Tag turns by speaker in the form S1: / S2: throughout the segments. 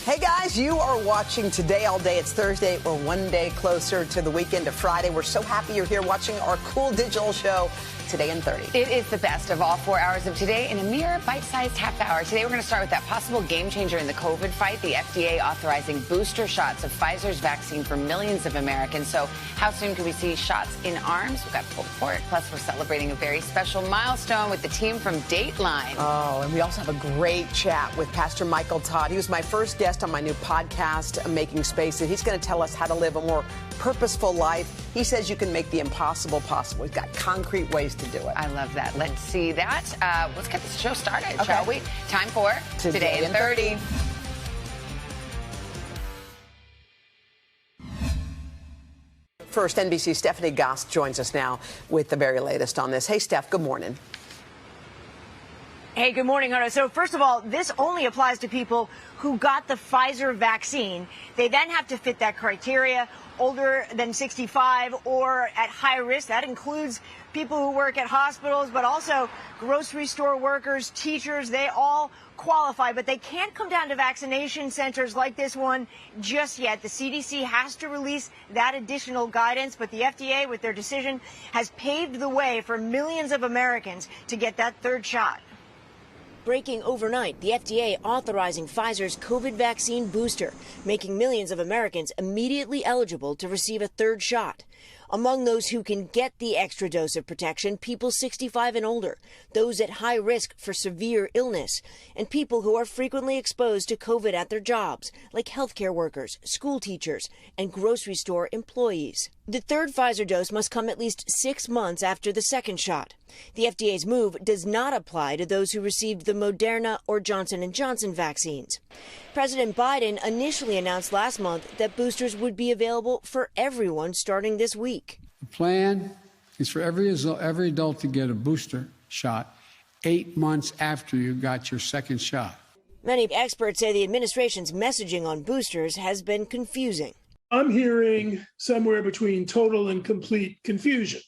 S1: Hey guys, you are watching Today All Day. It's Thursday. We're one day closer to the weekend, to Friday. We're so happy you're here watching our cool digital show, Today in 30.
S2: It is the best of all 4 hours of today in a mere bite-sized half hour. Today we're going to start with that possible game changer in the COVID fight, the FDA authorizing booster shots of Pfizer's vaccine for millions of Americans. So how soon can we see shots in arms? We've got full report. Plus, we're celebrating a very special milestone with the team from Dateline.
S1: Oh, and we also have a great chat with Pastor Michael Todd. He was my first guest on my new podcast, Making Space, and he's going to tell us how to live a more purposeful life. He says you can make the impossible possible. He's got concrete ways to do it.
S2: I love that. Let's see that. Let's get this show started, shall we? Time for Today in 30.
S1: First, NBC's Stephanie Goss joins us now with the very latest on this. Hey, Steph, good morning.
S3: Hey, good morning, Hoda. So first of all, this only applies to people who got the Pfizer vaccine. They then have to fit that criteria, older than 65 or at high risk. That includes people who work at hospitals, but also grocery store workers, teachers. They all qualify, but they can't come down to vaccination centers like this one just yet. The CDC has to release that additional guidance, but the FDA, with their decision, has paved the way for millions of Americans to get that third shot.
S4: Breaking overnight, the FDA authorizing Pfizer's COVID vaccine booster, making millions of Americans immediately eligible to receive a third shot. Among those who can get the extra dose of protection, people 65 and older, those at high risk for severe illness, and people who are frequently exposed to COVID at their jobs, like healthcare workers, school teachers, and grocery store employees. The third Pfizer dose must come at least 6 months after the second shot. The FDA's move does not apply to those who received the Moderna or Johnson & Johnson vaccines. President Biden initially announced last month that boosters would be available for everyone starting this week.
S5: The plan is for every adult to get a booster shot 8 months after you got your second shot.
S4: Many experts say the administration's messaging on boosters has been confusing.
S6: I'm hearing somewhere between total and complete confusion.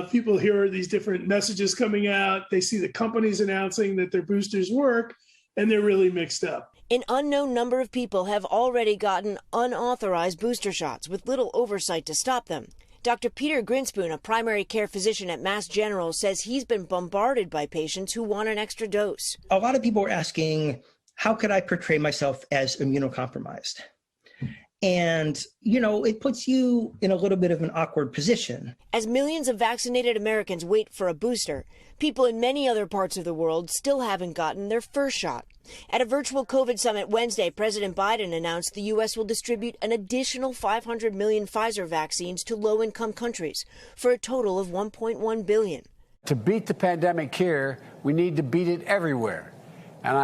S6: People hear these different messages coming out. They see the companies announcing that their boosters work, and they're really mixed up.
S4: An unknown number of people have already gotten unauthorized booster shots with little oversight to stop them. Dr. Peter Grinspoon, a primary care physician at Mass General, says he's been bombarded by patients who want an extra dose.
S7: A lot of people are asking, how could I portray myself as immunocompromised? And, it puts you in a little bit of an awkward position.
S4: As millions of vaccinated Americans wait for a booster, people in many other parts of the world still haven't gotten their first shot. At a virtual COVID summit Wednesday, President Biden announced the U.S. will distribute an additional 500 million Pfizer vaccines to low-income countries for a total of 1.1 billion.
S5: To beat the pandemic here, we need to beat it everywhere. And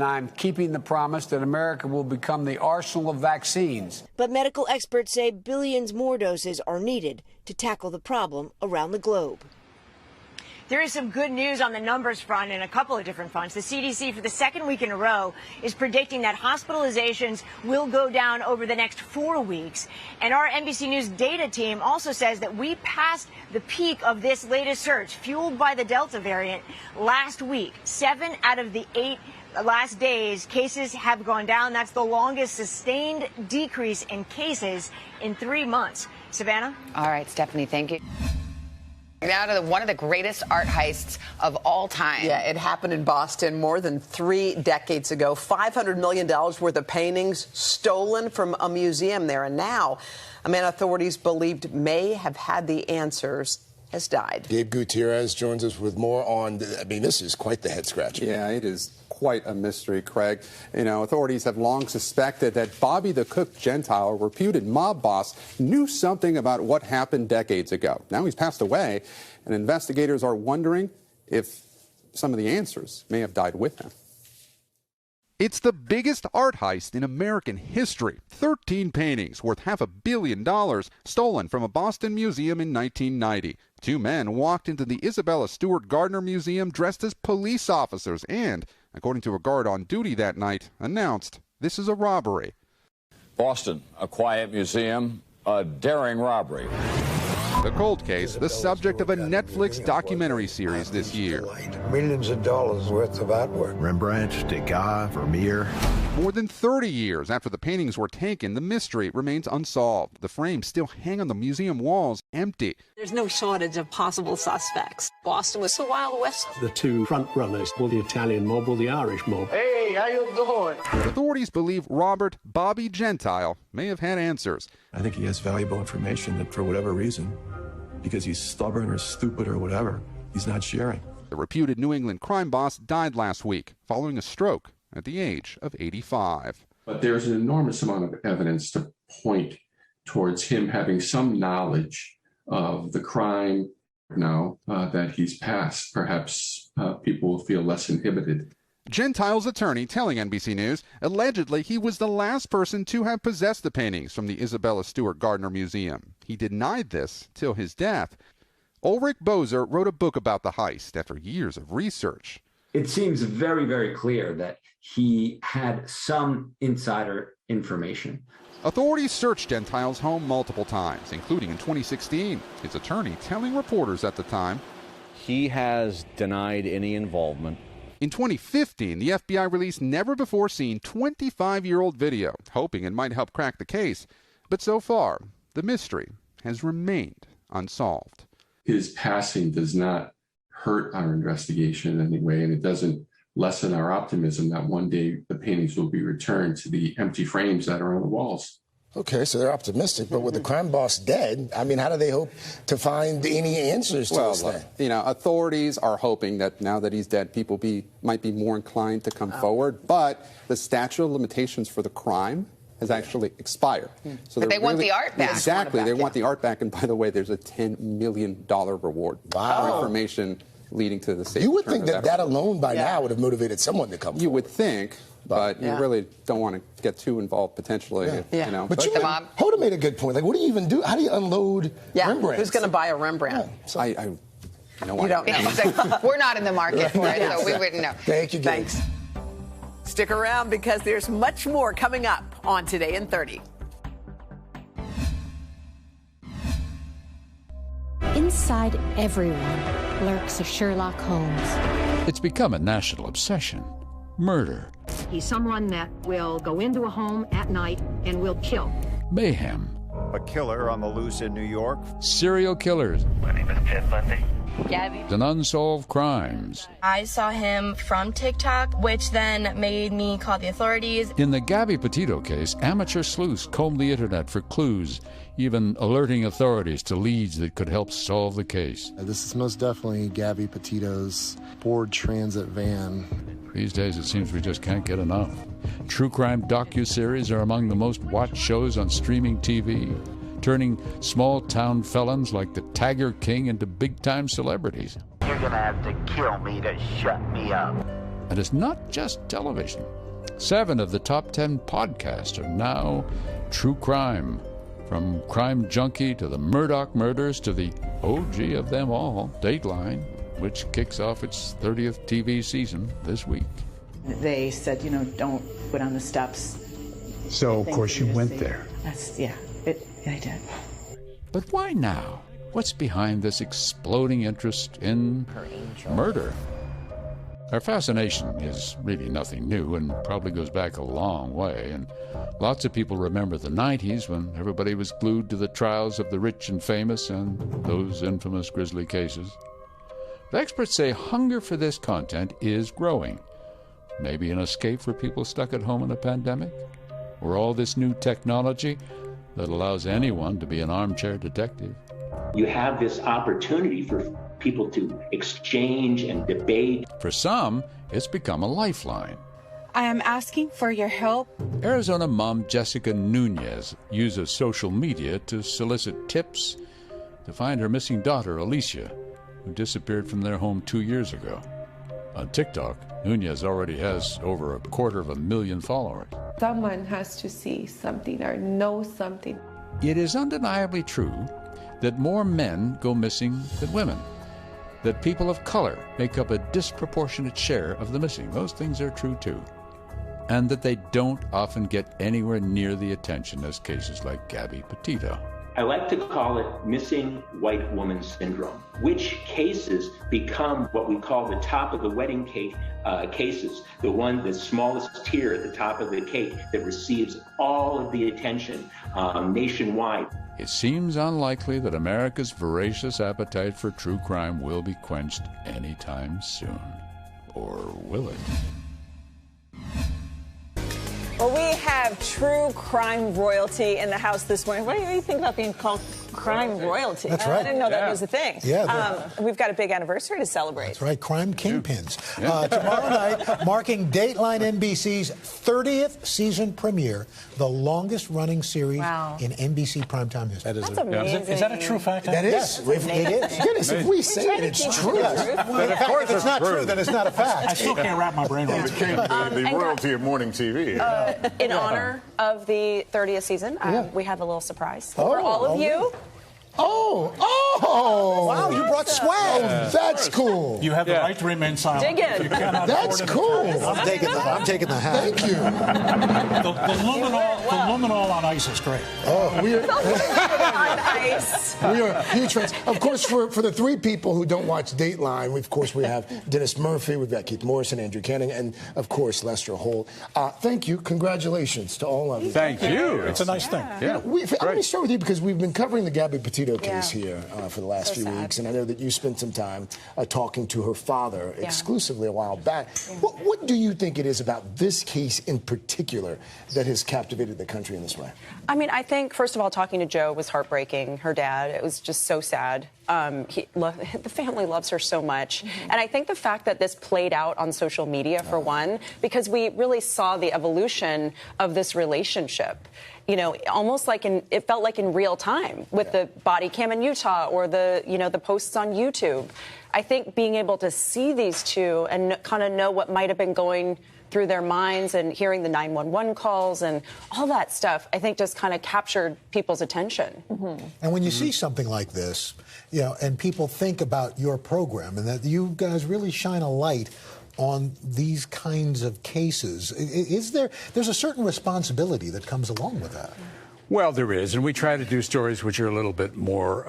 S5: I'm keeping the promise that America will become the arsenal of vaccines.
S4: But medical experts say billions more doses are needed to tackle the problem around the globe.
S3: There is some good news on the numbers front in a couple of different fronts. The CDC, for the second week in a row, is predicting that hospitalizations will go down over the next 4 weeks. And our NBC News data team also says that we passed the peak of this latest surge, fueled by the Delta variant, last week. 7 out of the 8 last days, cases have gone down. That's the longest sustained decrease in cases in 3 months. Savannah?
S2: All right, Stephanie, thank you. Now to one of the greatest art heists of all time.
S1: Yeah, it happened in Boston more than 3 decades ago. $500 million worth of paintings stolen from a museum there. And now, a man authorities believed may have had the answers has died.
S8: Gabe Gutierrez joins us with more on, this is quite the head-scratcher.
S9: Yeah, it is quite a mystery, Craig. Authorities have long suspected that Bobby the Cook Gentile, a reputed mob boss, knew something about what happened decades ago. Now he's passed away, and investigators are wondering if some of the answers may have died with him.
S10: It's the biggest art heist in American history. 13 paintings worth $500 million stolen from a Boston museum in 1990. 2 men walked into the Isabella Stewart Gardner Museum dressed as police officers and, according to a guard on duty that night, announced this is a robbery.
S11: Boston, a quiet museum, a daring robbery.
S10: The cold case, the subject of a Netflix documentary series this year.
S11: Millions of dollars worth of artwork.
S12: Rembrandt, Degas, Vermeer.
S10: More than 30 years after the paintings were taken, the mystery remains unsolved. The frames still hang on the museum walls, empty.
S13: There's no shortage of possible suspects. Boston was the Wild West.
S14: The two front runners were the Italian mob or the Irish mob.
S11: Hey, how you doing?
S10: Authorities believe Robert Bobby Gentile may have had answers.
S15: I think he has valuable information that for whatever reason, because he's stubborn or stupid or whatever, he's not sharing.
S10: The reputed New England crime boss died last week following a stroke at the age of 85.
S16: But there's an enormous amount of evidence to point towards him having some knowledge of the crime now that he's passed. Perhaps people will feel less inhibited.
S10: Gentile's attorney telling NBC News, allegedly he was the last person to have possessed the paintings from the Isabella Stewart Gardner Museum. He denied this till his death. Ulrich Boser wrote a book about the heist after years of research.
S17: It seems very, very clear that he had some insider information.
S10: Authorities searched Gentile's home multiple times, including in 2016. His attorney telling reporters at the time,
S18: he has denied any involvement.
S10: In 2015, the FBI released never-before-seen 25-year-old video, hoping it might help crack the case. But so far, the mystery has remained unsolved.
S16: His passing does not hurt our investigation in any way, and it doesn't lessen our optimism that one day the paintings will be returned to the empty frames that are on the walls.
S8: Okay, so they're optimistic, but with the crime boss dead, I mean, how do they hope to find any answers to this thing?
S9: You know, authorities are hoping that now that he's dead, people might be more inclined to come forward, but the statute of limitations for the crime has actually expired.
S2: So but they want the art back.
S9: Exactly, they want the art back, and by the way, there's a $10 million reward for information leading to the safe.
S8: You would think that alone by now would have motivated someone to come forward.
S9: You would think. But you really don't want to get too involved potentially. You know.
S8: But Hoda made a good point. Like, what do you even do? How do you unload Rembrandt?
S1: Who's going to buy a Rembrandt?
S9: So you don't know.
S2: We're not in the market for it, so we wouldn't know.
S8: Thank you, Gabe.
S1: Thanks. Stick around because there's much more coming up on Today in 30.
S19: Inside everyone lurks a Sherlock Holmes.
S20: It's become a national obsession. Murder.
S21: He's someone that will go into a home at night and will kill.
S20: Mayhem.
S12: A killer on the loose in New York.
S20: Serial killers.
S22: My name is Ted Bundy.
S19: Gabby.
S20: And unsolved crimes.
S23: I saw him from TikTok, which then made me call the authorities.
S20: In the Gabby Petito case, amateur sleuths combed the internet for clues, even alerting authorities to leads that could help solve the case.
S24: This is most definitely Gabby Petito's Ford Transit van.
S20: These days, it seems we just can't get enough. True crime docuseries are among the most watched shows on streaming TV, turning small-town felons like the Tagger King into big-time celebrities.
S22: You're gonna have to kill me to shut me up.
S20: And it's not just television. 7 of the top 10 podcasts are now true crime. From Crime Junkie to the Murdoch Murders to the OG of them all, Dateline, which kicks off its 30th TV season this week.
S25: They said, you know, don't put on the steps.
S5: So, of course, you went there.
S25: I did.
S20: But why now? What's behind this exploding interest in murder? Our fascination is really nothing new and probably goes back a long way. And lots of people remember the 90s when everybody was glued to the trials of the rich and famous and those infamous grisly cases. The experts say hunger for this content is growing. Maybe an escape for people stuck at home in a pandemic? Or all this new technology that allows anyone to be an armchair detective?
S26: You have this opportunity for people to exchange and debate.
S20: For some, it's become a lifeline.
S27: I am asking for your help.
S20: Arizona mom Jessica Nunez uses social media to solicit tips to find her missing daughter, Alicia, who disappeared from their home 2 years ago. On TikTok, Nunez already has over 250,000 followers.
S28: Someone has to see something or know something.
S20: It is undeniably true that more men go missing than women, that people of color make up a disproportionate share of the missing. Those things are true too. And that they don't often get anywhere near the attention as cases like Gabby Petito.
S26: I like to call it missing white woman syndrome, which cases become what we call the top of the wedding cake cases, the smallest tier at the top of the cake that receives all of the attention nationwide.
S20: It seems unlikely that America's voracious appetite for true crime will be quenched anytime soon. Or will it?
S3: Well, we have true crime royalty in the house this morning. What do you think about being called crime royalty?
S4: That's right.
S3: I didn't know that was a thing.
S4: Yeah.
S3: We've got a big anniversary to celebrate.
S4: That's right, crime kingpins. Tomorrow night, marking Dateline NBC's 30th season premiere, the longest-running series in NBC primetime history.
S3: That's amazing.
S6: Is that a true fact?
S4: That is. It is. Goodness, if we say it, it's true.
S6: Well,
S4: In fact, if it's not true, then it's not a fact.
S6: I still can't wrap my brain around it.
S7: It became the royalty of morning TV.
S3: In honor of the 30th season, we have a little surprise for all of you.
S4: Wow, you brought swag. That's cool.
S6: You have the right to remain silent.
S3: Dig in.
S4: That's cool. I'm taking the hat. Thank you.
S6: The luminol on ice is great.
S4: We are
S3: On ice.
S4: we are huge fans. Of course, for the three people who don't watch Dateline, we have Dennis Murphy, we've got Keith Morrison, Andrew Canning, and of course Lester Holt. Thank you. Congratulations to all of you.
S9: Thank you.
S6: It's a nice thing.
S4: Yeah. Let me start with you because we've been covering the Gabby Petito case here for the last few weeks, and I know that you spent some time talking to her father exclusively a while back. What do you think it is about this case in particular that has captivated the country in this way?
S11: I mean, I think, first of all, talking to Joe was heartbreaking. Her dad, it was just so sad. The family loves her so much. And I think the fact that this played out on social media, for one, because we really saw the evolution of this relationship. You know, almost like it felt like in real time with the body cam in Utah or the posts on YouTube. I think being able to see these two and kind of know what might have been going through their minds and hearing the 911 calls and all that stuff, I think just kind of captured people's attention.
S4: And when you see something like this, and people think about your program and that you guys really shine a light on these kinds of cases, there's a certain responsibility that comes along with that?
S5: Well, there is, and we try to do stories which are a little bit more,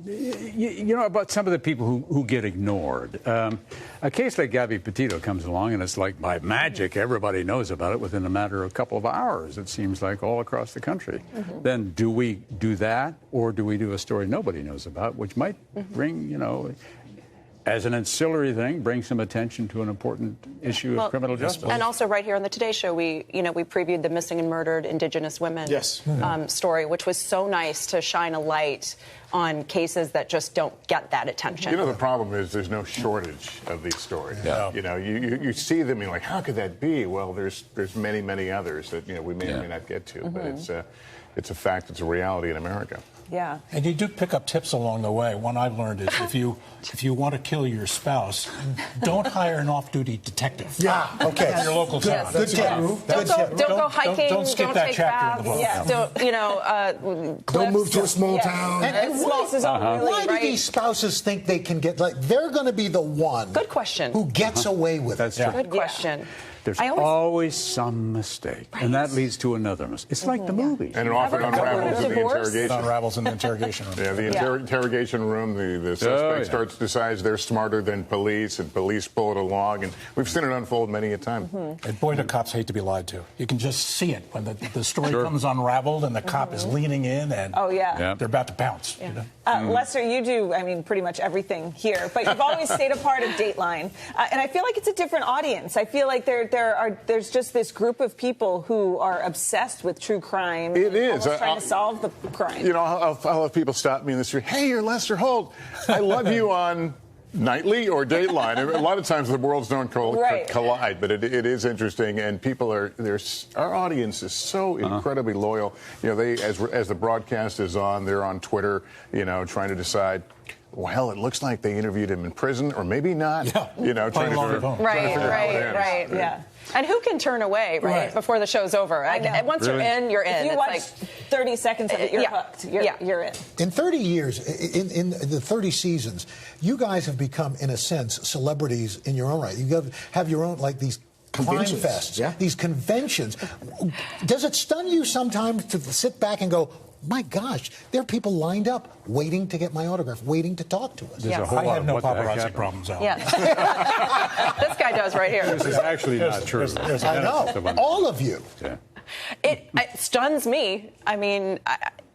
S5: about some of the people who get ignored. A case like Gabby Petito comes along, and it's like by magic, everybody knows about it within a matter of a couple of hours, it seems like, all across the country. Then do we do that, or do we do a story nobody knows about, which might bring, as an ancillary thing, bring some attention to an important issue of criminal justice.
S11: And also right here on the Today Show, we previewed the missing and murdered Indigenous women story, which was so nice to shine a light on cases that just don't get that attention.
S7: The problem is there's no shortage of these stories. You see them and you're like, how could that be? Well, there's many, many others that we may or may not get to, but it's a fact, it's a reality in America.
S3: Yeah.
S6: And you do pick up tips along the way. One I've learned is if you want to kill your spouse, don't hire an off-duty detective.
S4: Okay.
S6: In your local town.
S4: Good tip.
S11: Don't go hiking.
S6: Don't skip that chapter in the book.
S11: Yeah.
S4: Don't move to a small town.
S11: And
S4: why do these spouses think they can get, they're going to be the one
S11: Good question.
S4: who gets away with it?
S11: Good question.
S5: There's always some mistake, and that leads to another mistake. It's like the movies.
S7: And it often unravels in the interrogation.
S6: It unravels in the interrogation room.
S7: Yeah, the interrogation room, the suspect decides they're smarter than police, and police pull it along, and we've seen it unfold many a time.
S6: And boy, do cops hate to be lied to. You can just see it when the story comes unraveled and the cop is leaning in and they're about to pounce.
S3: Lester, you do, pretty much everything here, but you've always stayed a part of Dateline. And I feel like it's a different audience. I feel like there's just this group of people who are obsessed with true crime.
S7: It is.
S3: Trying to solve the crime.
S7: I'll have people stop me in the street. Hey, you're Lester Holt. I love you on Nightly or Dateline. A lot of times the worlds don't collide, but it is interesting, and people our audience is so incredibly loyal. As the broadcast is on, they're on Twitter, trying to decide, well, it looks like they interviewed him in prison, or maybe not. Trying to figure out how it ends.
S11: And who can turn away, before the show's over? Once you're in, you're in.
S3: If you watch 30 seconds of it, you're hooked. You're in.
S4: In 30 years, in the 30 seasons, you guys have become, in a sense, celebrities in your own right. You have your own, these crime fests, these conventions. Does it stun you sometimes to sit back and go,
S2: my gosh, there are people lined up waiting to get my autograph, waiting to talk to us.
S6: Yes. I have no paparazzi problems, Al.
S11: Yeah. This guy does right here.
S5: This is actually not true.
S2: I know. All of you.
S5: Yeah.
S11: It stuns me. I mean,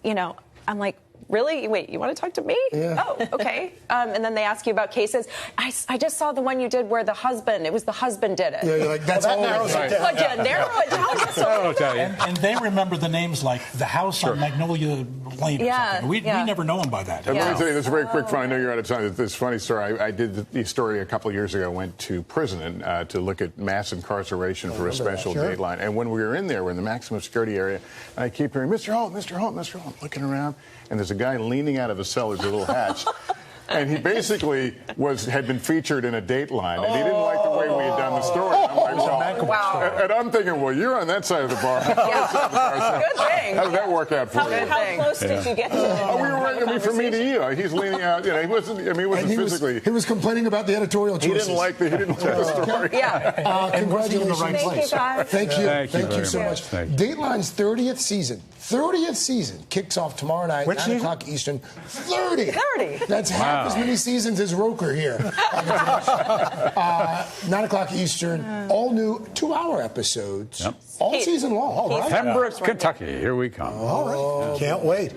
S11: I'm like, really? Wait, you want to talk to me?
S2: Yeah.
S11: Oh, okay. And then they ask you about cases. I just saw the one you did where the husband did it.
S2: Yeah, you're like, that's all narrows it down.
S11: Would you narrow it down just a little bit?
S6: And they remember the names like the house on Magnolia Lane or something. We never know them by that.
S7: Let me tell you this very quick. I know you're out of time. This funny story. I did the story a couple of years ago. I went to prison to look at mass incarceration for a special Dateline. And when we were in there, we're in the maximum security area. I keep hearing, Mr. Holt, Mr. Holt, Mr. Holt, looking around. And there's a guy leaning out of a cellar with a little hatch. And he basically had been featured in a Dateline, and he didn't like the way we had done the story. And I'm like,
S11: wow.
S7: And I'm thinking, well, you're on that side of the bar.
S11: Good thing.
S7: How did that work out for you?
S3: How close did you get to him?
S7: We were from me to you. He's leaning out. He wasn't. He wasn't physically.
S4: He was complaining about the editorial choices.
S7: He didn't like the story.
S11: Yeah.
S4: Congratulations.
S3: Thank you, guys.
S4: Thank you so much. Dateline's 30th season kicks off tomorrow night, 9 o'clock Eastern. 30. That's half as many seasons as Roker here. 9 o'clock Eastern. All new 2-hour episodes.
S5: Yep.
S4: All season long. All right.
S5: Pembroke, Kentucky. Here we come.
S4: All right. Can't wait.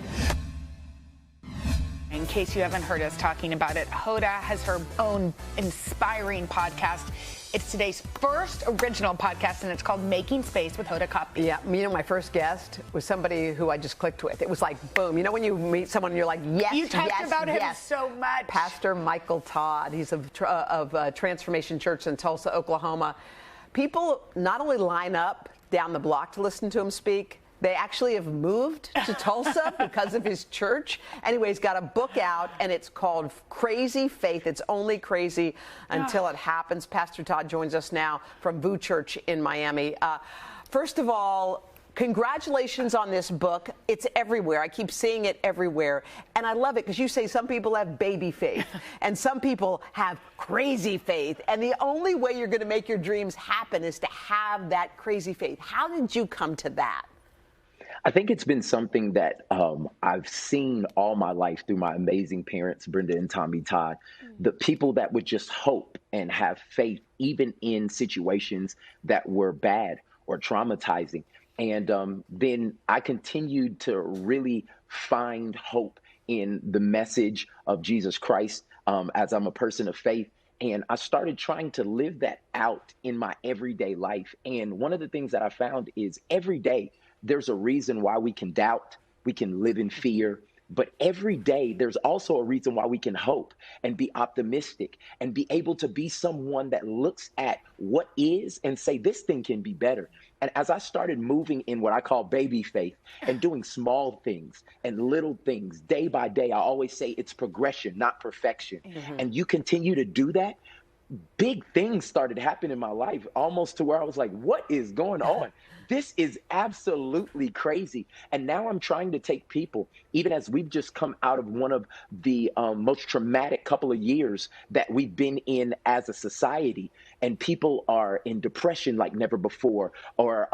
S10: In case you haven't heard us talking about it, Hoda has her own inspiring podcast. It's today's first original podcast, and it's called Making Space with Hoda Copy.
S1: Yeah, my first guest was somebody who I just clicked with. It was like, boom. You know when you meet someone and you're like, yes,
S10: you talked about him
S1: yes.
S10: so much.
S1: Pastor Michael Todd. He's of Transformation Church in Tulsa, Oklahoma. People not only line up down the block to listen to him speak, they actually have moved to Tulsa because of his church. Anyway, he's got a book out, and it's called Crazy Faith. It's only crazy until it happens. Pastor Todd joins us now from VU Church in Miami. First of all, congratulations on this book. It's everywhere. I keep seeing it everywhere. And I love it because you say some people have baby faith and some people have crazy faith. And the only way you're going to make your dreams happen is to have that crazy faith. How did you come to that?
S13: I think it's been something that I've seen all my life through my amazing parents, Brenda and Tommy Todd, the people that would just hope and have faith, even in situations that were bad or traumatizing. And then I continued to really find hope in the message of Jesus Christ as I'm a person of faith. And I started trying to live that out in my everyday life. And one of the things that I found is every day, there's a reason why we can doubt, we can live in fear, but every day there's also a reason why we can hope and be optimistic and be able to be someone that looks at what is and say, this thing can be better. And as I started moving in what I call baby faith and doing small things and little things day by day, I always say it's progression, not perfection. And you continue to do that, big things started happening in my life, almost to where I was like, what is going on? This is absolutely crazy. And now I'm trying to take people, even as we've just come out of one of the most traumatic couple of years that we've been in as a society, and people are in depression like never before, or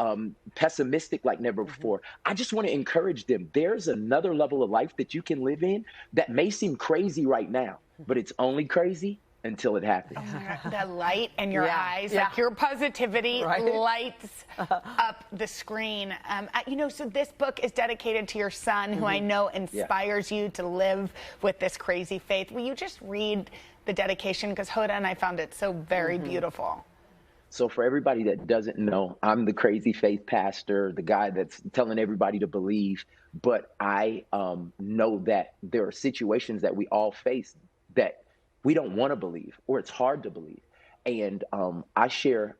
S13: pessimistic like never before. I just want to encourage them. There's another level of life that you can live in that may seem crazy right now, but it's only crazy until it happens.
S10: Oh, the light in your eyes, like your positivity lights up the screen. So this book is dedicated to your son, who I know inspires you to live with this crazy faith. Will you just read the dedication? Because Hoda and I found it so very beautiful.
S13: So for everybody that doesn't know, I'm the crazy faith pastor, the guy that's telling everybody to believe. But I know that there are situations that we all face that we don't want to believe, or it's hard to believe. And I share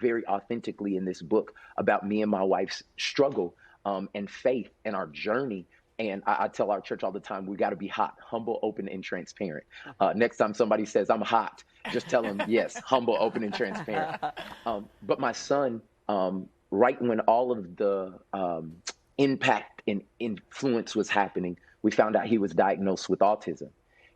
S13: very authentically in this book about me and my wife's struggle and faith and our journey. And I tell our church all the time, we got to be hot, humble, open, and transparent. Next time somebody says I'm hot, just tell them, yes, humble, open, and transparent. But my son, right when all of the impact and influence was happening, we found out he was diagnosed with autism.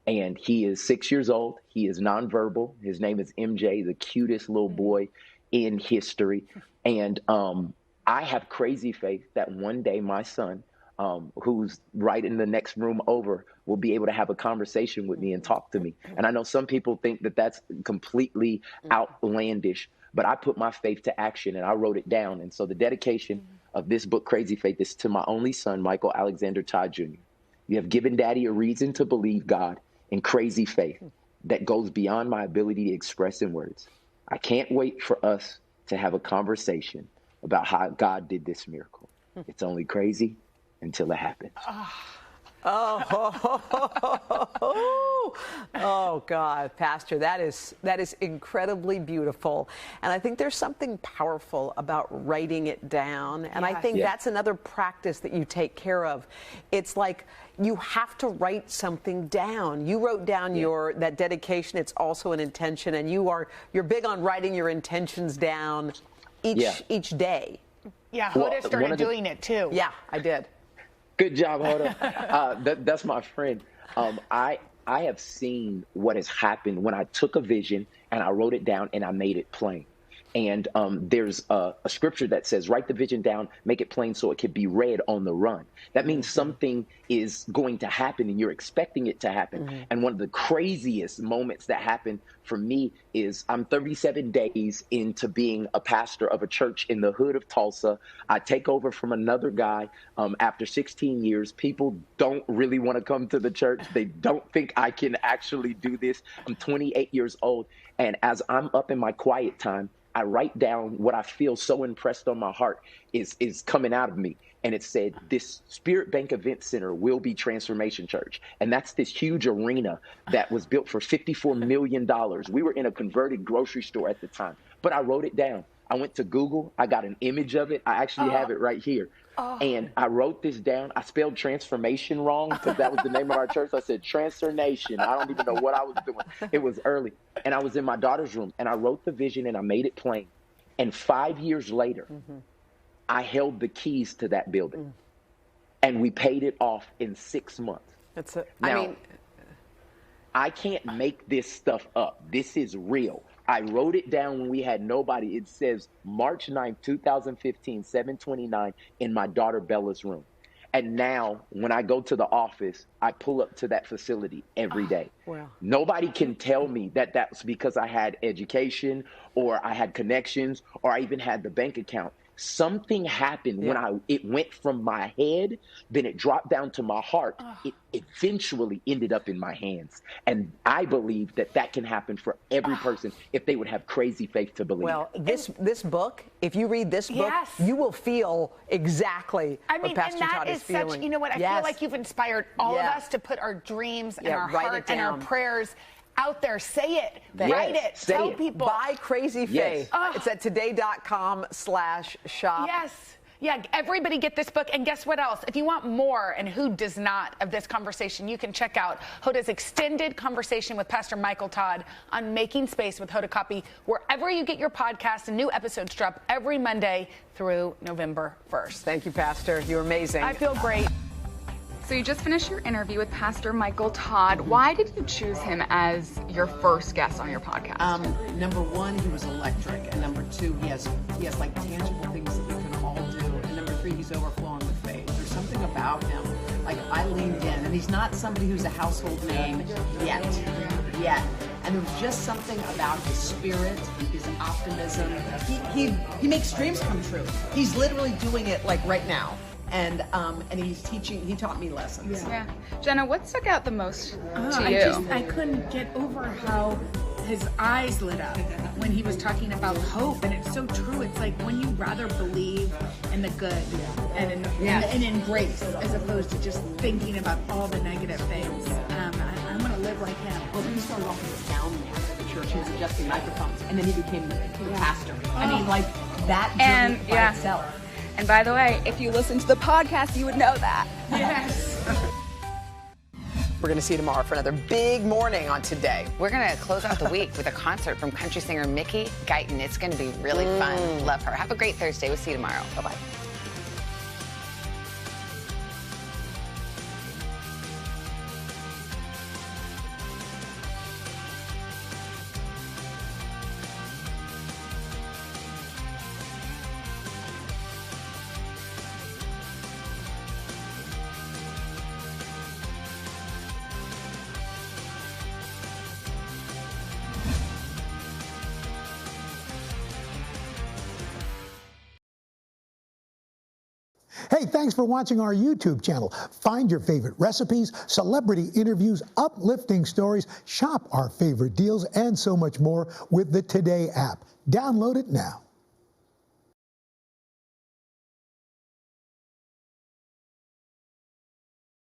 S13: And he is 6 years old. He is nonverbal. His name is MJ, the cutest little boy in history. And I have crazy faith that one day my son who's right in the next room over will be able to have a conversation with me and talk to me. And I know some people think that that's completely outlandish, but I put my faith to action and I wrote it down. And so the dedication of this book, Crazy Faith, is to my only son, Michael Alexander Todd Jr. You have given Daddy a reason to believe God in crazy faith that goes beyond my ability to express in words. I can't wait for us to have a conversation about how God did this miracle. It's only crazy until it happens.
S1: Oh, God, Pastor, that is incredibly beautiful. And I think there's something powerful about writing it down. And I think that's another practice that you take care of. It's like you have to write something down. You wrote down that dedication. It's also an intention. And you're big on writing your intentions down each day.
S10: Yeah, Hoda started doing it too.
S1: Yeah, I did.
S13: Good job, Hoda. That's my friend. I have seen what has happened when I took a vision and I wrote it down and I made it plain. And there's a scripture that says, write the vision down, make it plain so it can be read on the run. That means something is going to happen and you're expecting it to happen. And one of the craziest moments that happened for me is I'm 37 days into being a pastor of a church in the hood of Tulsa. I take over from another guy after 16 years. People don't really want to come to the church. They don't think I can actually do this. I'm 28 years old. And as I'm up in my quiet time, I write down what I feel so impressed on my heart is coming out of me. And it said, this Spirit Bank Event Center will be Transformation Church. And that's this huge arena that was built for $54 million. We were in a converted grocery store at the time, but I wrote it down. I went to Google. I got an image of it. I actually have it right here. And I wrote this down. I spelled transformation wrong because that was the name of our church. I said transformation. I don't even know what I was doing. It was early. And I was in my daughter's room and I wrote the vision and I made it plain. And 5 years later, I held the keys to that building and we paid it off in 6 months.
S1: That's it.
S13: Now, I can't make this stuff up. This is real. I wrote it down when we had nobody. It says March 9th, 2015, 7:29 in my daughter Bella's room. And now when I go to the office, I pull up to that facility every day.
S1: Wow.
S13: Nobody can tell me that that's because I had education or I had connections or I even had the bank account. Something happened when it went from my head, then it dropped down to my heart. It eventually ended up in my hands. And I believe that that can happen for every person if they would have crazy faith to believe.
S1: Well, this book, if you read this book, you will feel exactly what Pastor Todd is feeling.
S10: Such, you know what, I feel like you've inspired all of us to put our dreams and our heart and our prayers out there. Say it. Write it. Tell people.
S1: Buy Crazy Faith. It's at today.com/shop.
S10: Yes. Yeah, everybody get this book. And guess what else? If you want more, and who does not, of this conversation, you can check out Hoda's extended conversation with Pastor Michael Todd on Making Space with Hoda Copy, wherever you get your podcasts, and new episodes drop every Monday through November 1st.
S1: Thank you, Pastor. You're amazing.
S10: I feel great.
S8: So you just finished your interview with Pastor Michael Todd. Why did you choose him as your first guest on your podcast?
S1: Number one, he was electric, and number two, he has like tangible things that we can all do, and number three, he's overflowing with faith. There's something about him. Like, I leaned in, and he's not somebody who's a household name yet. And there was just something about his spirit, his optimism. He makes dreams come true. He's literally doing it like right now. And he's teaching. He taught me lessons.
S8: Yeah. Jenna, what stuck out the most to you?
S12: I couldn't get over how his eyes lit up when he was talking about hope, and it's so true. It's like when you rather believe in the good and in grace, as opposed to just thinking about all the negative things. I want to live like him.
S1: Well, he started off as a sound man at the church. He was adjusting microphones, and then he became the pastor. I mean, like that journey by itself.
S8: And by the way, if you listen to the podcast, you would know that.
S12: Yes.
S1: We're going to see you tomorrow for another big morning on Today.
S14: We're going to close out the week with a concert from country singer Mickey Guyton. It's going to be really fun. Love her. Have a great Thursday. We'll see you tomorrow. Bye-bye.
S2: Hey, thanks for watching our YouTube channel. Find your favorite recipes, celebrity interviews, uplifting stories, shop our favorite deals, and so much more with the Today app. Download it now.